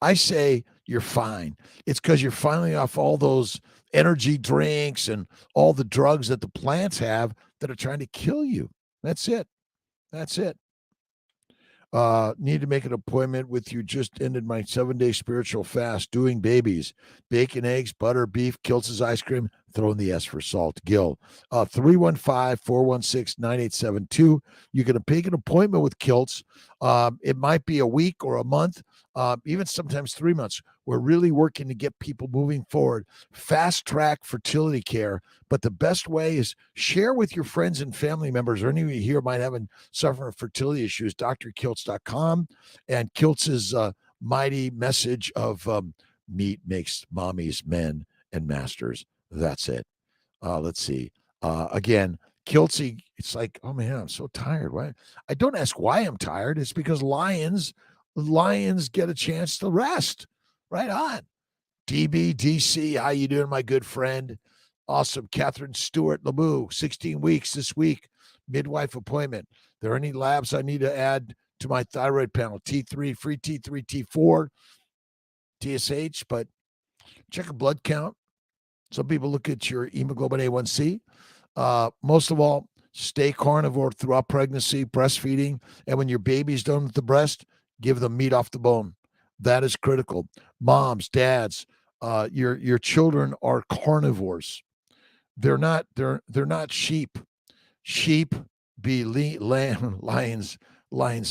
I say you're fine. It's because you're finally off all those energy drinks and all the drugs that the plants have that are trying to kill you. That's it. That's it. Need to make an appointment with you. Just ended my 7-day spiritual fast, doing babies, bacon, eggs, butter, beef, Kiltz's ice cream, throw in the S for salt. Gil, 315-416-9872. You can make an appointment with Kiltz. It might be a week or a month, even sometimes 3 months. We're really working to get people moving forward. Fast track fertility care. But the best way is share with your friends and family members, or any of you here might have suffering fertility issues, drkiltz.com, and Kiltz's mighty message of meat makes mommies, men, and masters. That's it. Let's see. Again, Kiltzy, it's like, oh man, I'm so tired. Why? I don't ask why I'm tired. It's because lions get a chance to rest. Right on. DBDC, how you doing, my good friend? Awesome. Catherine Stewart LeBou, 16 weeks this week, midwife appointment. There any labs I need to add to my thyroid panel? T3, free T3, T4, TSH, but check a blood count. Some people look at your hemoglobin A1C. Most of all, stay carnivore throughout pregnancy, breastfeeding, and when your baby's done with the breast, give them meat off the bone. That is critical. Moms, dads, your children are carnivores. They're not sheep. Sheep be lions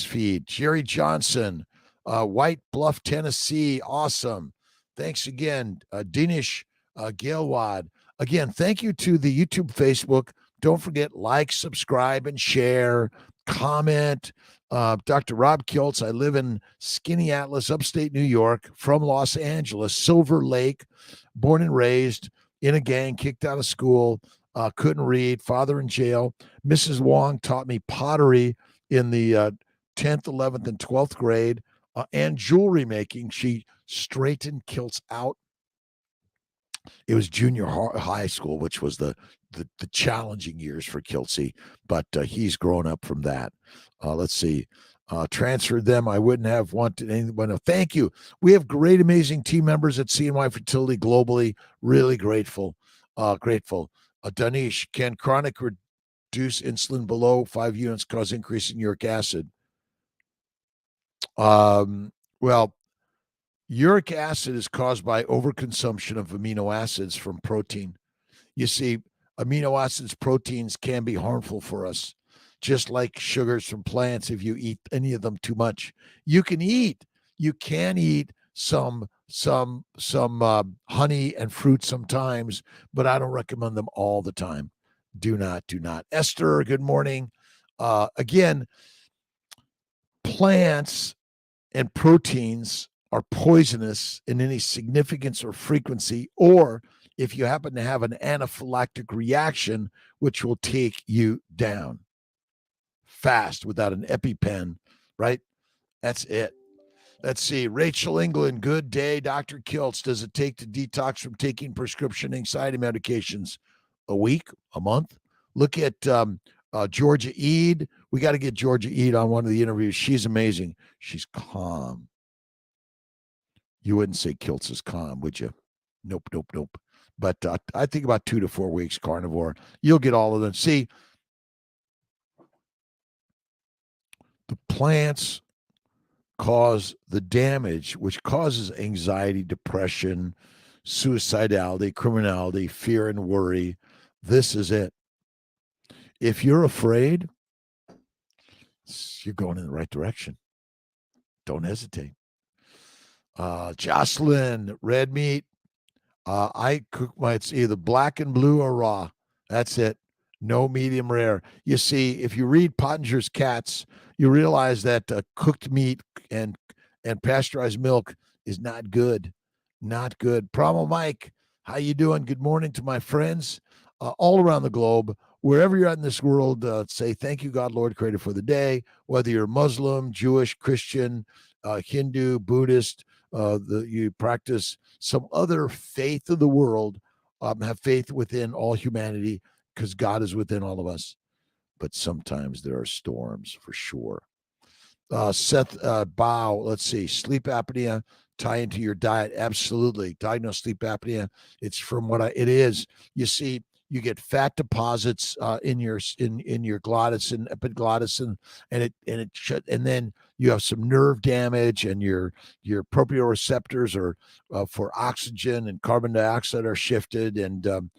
feed. Jerry Johnson, White Bluff, Tennessee. Awesome. Thanks again. Dinish Gailwad. Again, thank you to the YouTube, Facebook. Don't forget, like, subscribe, and share. Comment. Dr. Rob Kiltz. I live in Skinny Atlas, upstate New York, from Los Angeles, Silver Lake, born and raised in a gang, kicked out of school, couldn't read, father in jail. Mrs. Wong taught me pottery in the 10th, 11th, and 12th grade, and jewelry making. She straightened Kiltz out. It was junior high school, which was the challenging years for Kiltzy, but he's grown up from that. Let's see. Transferred them. I wouldn't have wanted anyone. Thank you. We have great, amazing team members at CNY Fertility globally. Really grateful. Danish, can chronic reduce insulin below 5 units cause increase in uric acid? Well, uric acid is caused by overconsumption of amino acids from protein. You see, amino acids, proteins can be harmful for us, just like sugars from plants if you eat any of them too much. You can eat some honey and fruit sometimes, but I don't recommend them all the time. Do not. Esther, good morning. Again, plants and proteins are poisonous in any significance or frequency, or if you happen to have an anaphylactic reaction, which will take you down fast without an EpiPen, right? That's it. Let's see. Rachel England, good day. Dr. Kiltz, does it take to detox from taking prescription anxiety medications? A week, a month? Look at Georgia Eid. We got to get Georgia Eid on one of the interviews. She's amazing. She's calm. You wouldn't say Kiltz is calm, would you? Nope, nope, nope. But I think about 2 to 4 weeks carnivore. You'll get all of them. See, the plants cause the damage, which causes anxiety, depression, suicidality, criminality, fear, and worry. This is it. If you're afraid, you're going in the right direction. Don't hesitate. Jocelyn, red meat. I cook it's either black and blue or raw. That's it. No medium rare. You see, if you read Pottinger's Cats, you realize that cooked meat and pasteurized milk is not good. Not good. Promo Mike, how you doing? Good morning to my friends all around the globe. Wherever you're at in this world, say thank you, God, Lord, Creator, for the day. Whether you're Muslim, Jewish, Christian, Hindu, Buddhist, you practice some other faith of the world, have faith within all humanity because God is within all of us. But sometimes there are storms for sure. Seth Bow, let's see, sleep apnea tie into your diet? Absolutely. Diagnose sleep apnea. It's from it is. You see, you get fat deposits in your glottis and epiglottis, and then you have some nerve damage, and your proprioceptors are for oxygen and carbon dioxide are shifted, and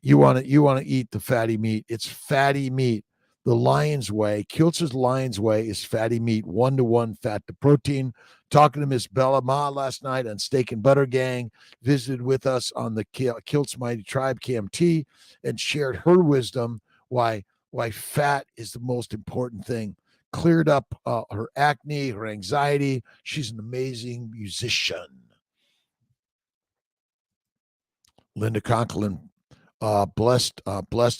you want to eat the fatty meat. It's fatty meat. The Lion's Way, Kiltz's Lion's Way is fatty meat, 1-to-1 fat to protein. Talking to Miss Bella Ma last night on Steak and Butter Gang, visited with us on the Kiltz Mighty Tribe, KMT, and shared her wisdom why fat is the most important thing. Cleared up her acne, her anxiety. She's an amazing musician. Linda Conklin, blessed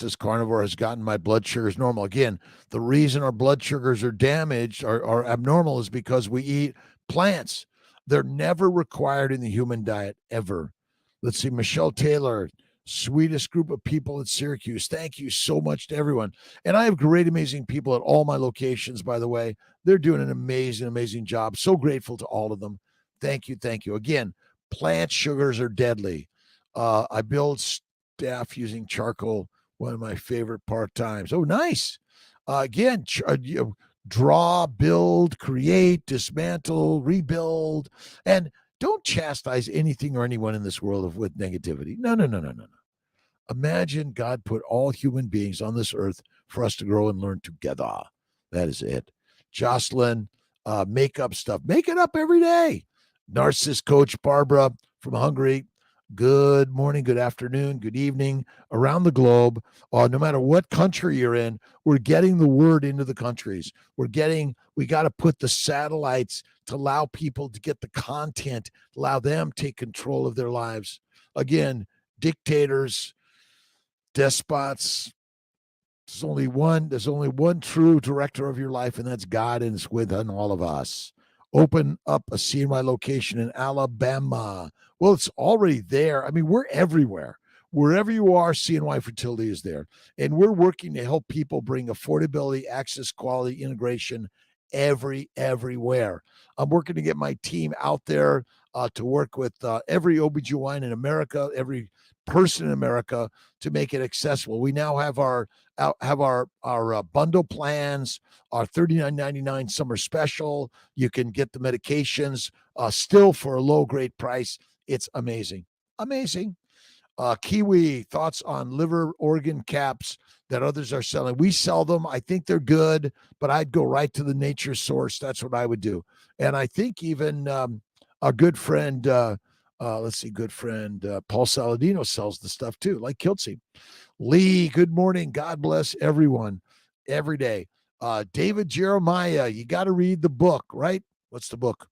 as carnivore has gotten my blood sugars normal. Again, the reason our blood sugars are damaged or abnormal is because we eat plants. They're never required in the human diet, ever. Let's see, Michelle Taylor, sweetest group of people at Syracuse. Thank you so much to everyone. And I have great, amazing people at all my locations, by the way. They're doing an amazing, amazing job. So grateful to all of them. Thank you. Thank you. Again, plant sugars are deadly. I build staff using charcoal, one of my favorite part-times. Oh, nice. Again, draw, build, create, dismantle, rebuild, and don't chastise anything or anyone in this world with negativity. No. Imagine God put all human beings on this earth for us to grow and learn together. That is it. Jocelyn, make up stuff. Make it up every day. Narcissist coach Barbara from Hungary. Good morning, good afternoon, good evening around the globe. No matter what country you're in, we're getting the word into the countries. We got to put the satellites to allow people to get the content, allow them take control of their lives. Again, dictators, despots, there's only one true director of your life, and that's God, and it's within all of us. Open up a CNY location in Alabama. Well, it's already there. I mean, we're everywhere. Wherever you are, CNY Fertility is there. And we're working to help people bring affordability, access, quality, integration everywhere. I'm working to get my team out there to work with every OBGYN in America, every person in America to make it accessible. We now have our bundle plans, our $39.99 summer special. You can get the medications still for a low, great price. It's amazing. Kiwi, thoughts on liver organ caps that others are selling? We sell them. I think they're good, but I'd go right to the nature source. That's what I would do. And I think even our good friend, Paul Saladino sells the stuff too, like Kiltzy. Lee, good morning. God bless everyone every day. David Jeremiah, you got to read the book, right? What's the book?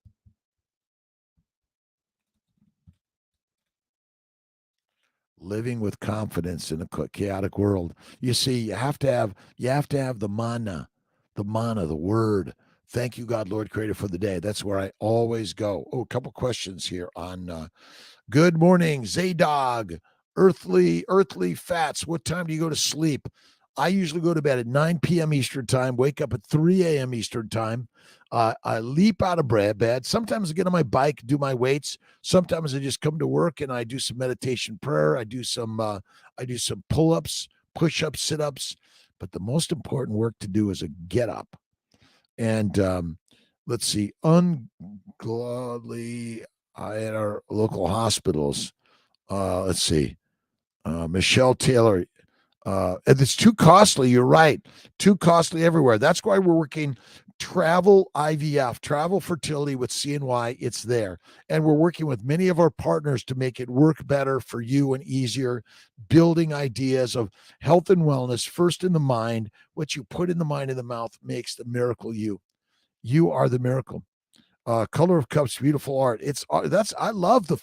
living with confidence in a chaotic world. You see, you have to have the mana, the word. Thank you, God, Lord, Creator, for the day. That's where I always go. Oh, a couple questions here on good morning, Zaydog. Earthly fats. What time do you go to sleep? I usually go to bed at 9 p.m. Eastern time, wake up at 3 a.m. Eastern time. I leap out of bed. Sometimes I get on my bike, do my weights. Sometimes I just come to work and I do some meditation prayer. I do some pull-ups, push-ups, sit-ups. But the most important work to do is a get up. And let's see, ungladly at our local hospitals. Let's see, Michelle Taylor. And it's too costly. You're right. Too costly everywhere. That's why we're working travel IVF, travel fertility with CNY. It's there. And we're working with many of our partners to make it work better for you and easier, building ideas of health and wellness first in the mind. What you put in the mind and the mouth makes the miracle you. You are the miracle. Color of Cups, beautiful art. I love the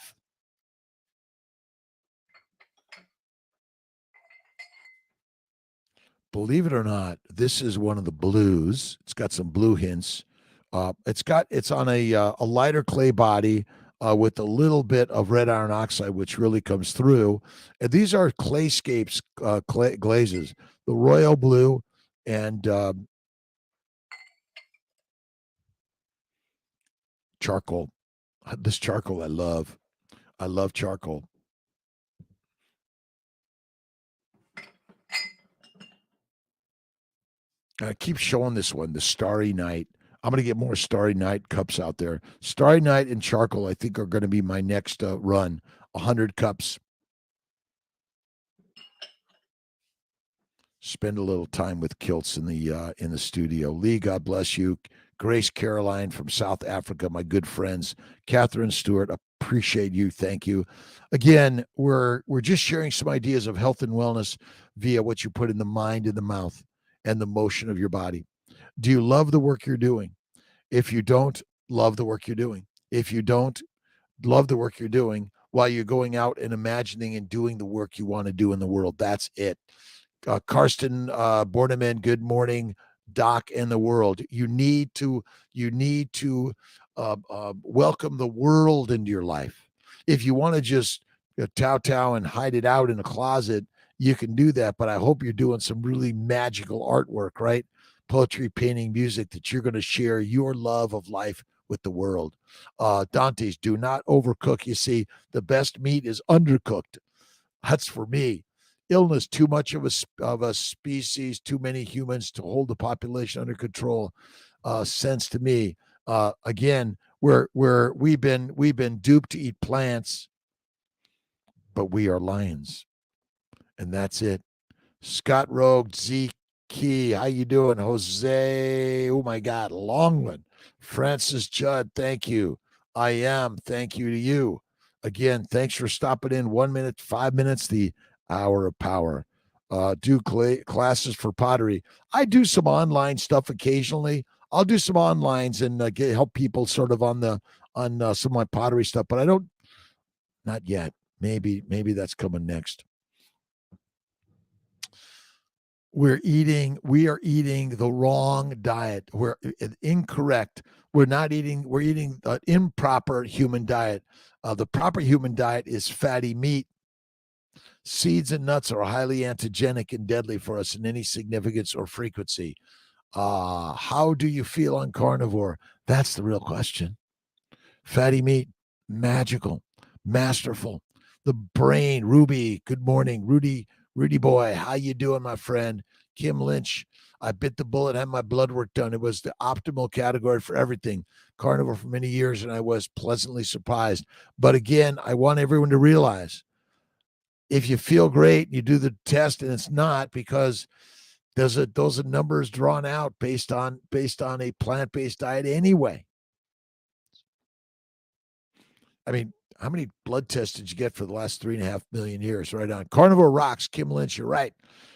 believe it or not, this is one of the blues. It's got some blue hints. It's on a lighter clay body with a little bit of red iron oxide, which really comes through. And these are clayscapes glazes, the royal blue and charcoal. This charcoal I love. I love charcoal. I keep showing this one, the Starry Night. I'm going to get more Starry Night cups out there. Starry Night and charcoal, I think, are going to be my next run. 100 cups. Spend a little time with Kiltz in the studio. Lee, God bless you. Grace Caroline from South Africa, my good friends. Catherine Stewart, appreciate you. Thank you. Again, we're just sharing some ideas of health and wellness via what you put in the mind and the mouth and the motion of your body. Do you love the work you're doing? If you don't, love the work you're doing. If you don't, love the work you're doing while you're going out and imagining and doing the work you want to do in the world. That's it. Karsten Borneman, good morning, Doc and the world. You need to welcome the world into your life. If you want to just tow and hide it out in a closet, you can do that. But I hope you're doing some really magical artwork, right? Poetry, painting, music that you're going to share your love of life with the world. Dante's, do not overcook. You see, the best meat is undercooked. That's for me. Illness, too much of a species, too many humans to hold the population under control. Sense to me. Again, we've been duped to eat plants, but we are lions, and that's it. Scott Rogue, Z Key, how you doing? Jose, oh my God, Longman. Francis Judd, thank you. I am, thank you to you. Again, thanks for stopping in. 1 minute, 5 minutes, the hour of power. Do classes for pottery. I do some online stuff occasionally. I'll do some onlines and help people sort of on some of my pottery stuff, but I don't, not yet. Maybe that's coming next. We are eating the wrong diet. We're incorrect. We're eating an improper human diet. The proper human diet is fatty meat. Seeds and nuts are highly antigenic and deadly for us in any significance or frequency. How do you feel on carnivore? That's the real question. Fatty meat, magical, masterful. The brain, Ruby, good morning. Rudy boy, how you doing, my friend? Kim Lynch, I bit the bullet, had my blood work done. It was the optimal category for everything. Carnivore for many years, and I was pleasantly surprised. But again, I want everyone to realize if you feel great, you do the test, and it's not because those are numbers drawn out based on a plant-based diet anyway. I mean, how many blood tests did you get for the last 3.5 million years? Right on. Carnivore rocks. Kim Lynch, you're right.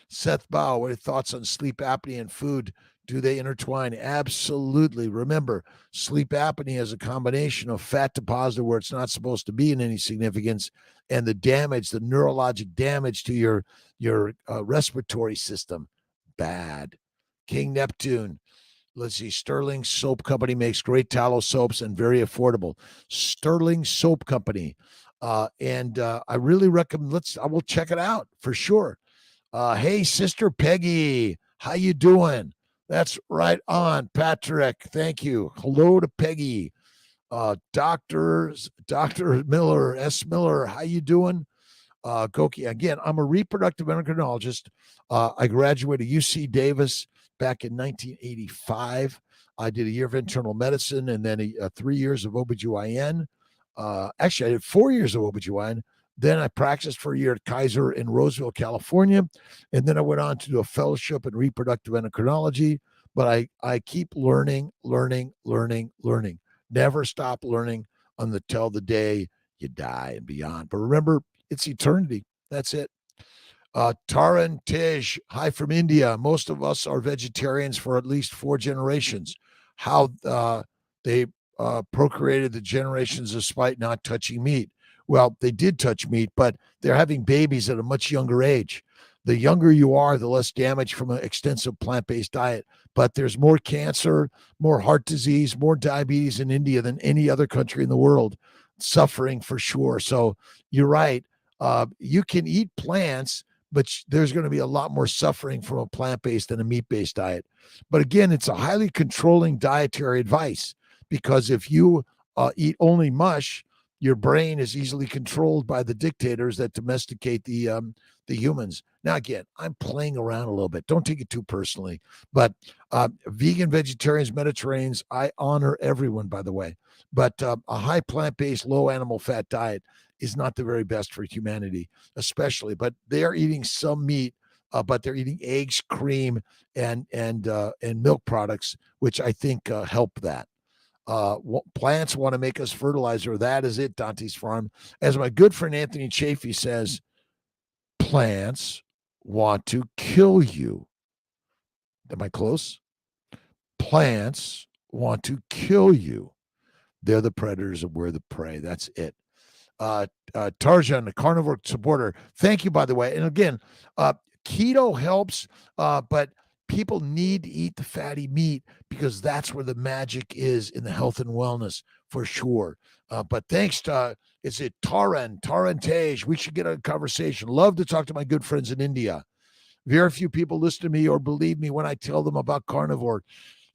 Seth Bow, what are your thoughts on sleep apnea and food Do they intertwine? Absolutely. Remember, sleep apnea is a combination of fat deposit where it's not supposed to be in any significance, and the damage, the neurologic damage to your respiratory system. Bad. King Neptune. Let's see. Sterling Soap Company makes great tallow soaps and very affordable. Sterling Soap Company. And I really recommend. I will check it out for sure. Hey, Sister Peggy, how you doing? That's right on, Patrick. Thank you. Hello to Peggy. Dr. Miller, S. Miller, how you doing? Goki, again, I'm a reproductive endocrinologist. I graduated UC Davis back in 1985. I did a year of internal medicine and then 3 years of OBGYN. Actually, I did 4 years of OBGYN. Then I practiced for a year at Kaiser in Roseville, California. And then I went on to do a fellowship in reproductive endocrinology. But I keep learning. Never stop learning until the day you die and beyond. But remember, it's eternity. That's it. Taran Tej, hi from India. Most of us are vegetarians for at least 4 generations. How they procreated the generations despite not touching meat. Well, they did touch meat, but they're having babies at a much younger age. The younger you are, the less damage from an extensive plant-based diet. But there's more cancer, more heart disease, more diabetes in India than any other country in the world. Suffering for sure. So you're right. You can eat plants, but there's going to be a lot more suffering from a plant-based than a meat-based diet. But again, it's a highly controlling dietary advice, because if you eat only mush, your brain is easily controlled by the dictators that domesticate the humans. Now, again, I'm playing around a little bit. Don't take it too personally. But vegan, vegetarians, Mediterraneans, I honor everyone, by the way. But a high plant-based, low animal fat diet is not the very best for humanity, especially. But they are eating some meat, but they're eating eggs, cream, and milk products, which I think help that. Plants want to make us fertilizer. That is it, Dante's Farm. As my good friend Anthony Chafee says, plants want to kill you. Am I close? Plants want to kill you. They're the predators and we're the prey. That's it. Tarjan, a carnivore supporter. Thank you, by the way. And again, keto helps, but people need to eat the fatty meat because that's where the magic is in the health and wellness for sure. But thanks to, is it Taran Tej? We should get a conversation. Love to talk to my good friends in India. Very few people listen to me or believe me when I tell them about carnivore.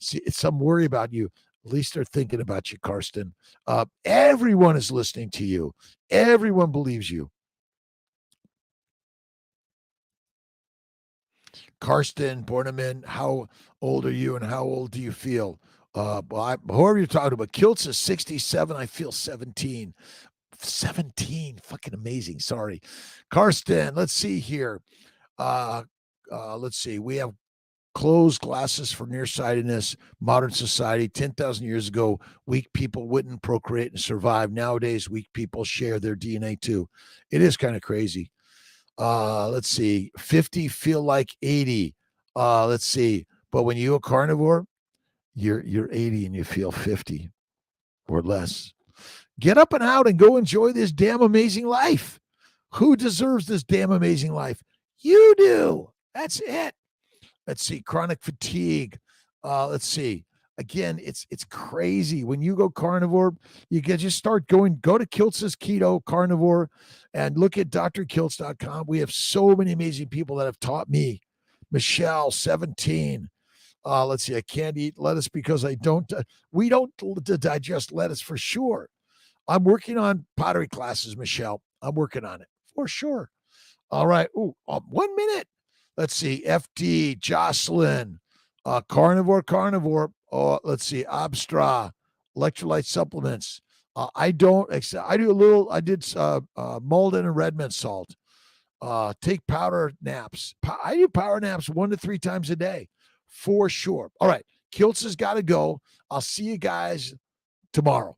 See, some worry about you. At least they're thinking about you, Karsten. Everyone is listening to you. Everyone believes you. Karsten Borneman, how old are you and how old do you feel? Whoever you're talking about, Kiltz is 67. I feel 17. 17. Fucking amazing. Sorry. Karsten, let's see here. Let's see. We have closed glasses for nearsightedness. Modern society, 10,000 years ago, weak people wouldn't procreate and survive. Nowadays, weak people share their DNA too. It is kind of crazy. Let's see. 50 feel like 80. Let's see. But when you're a carnivore, you're 80 and you feel 50 or less. Get up and out and go enjoy this damn amazing life. Who deserves this damn amazing life? You do. That's it. Let's see. Chronic fatigue. Let's see. Again, it's crazy. When you go carnivore, you can just go to Kiltz's Keto Carnivore and look at drkiltz.com. We have so many amazing people that have taught me. Michelle, 17. Let's see. I can't eat lettuce because we don't digest lettuce for sure. I'm working on pottery classes, Michelle. I'm working on it for sure. All right. 1 minute. Let's see. FD, Jocelyn, Carnivore. Let's see. Abstra, electrolyte supplements. I did Malden and red mint salt. Take powder naps. I do power naps 1 to 3 times a day for sure. All right. Kiltz has got to go. I'll see you guys tomorrow.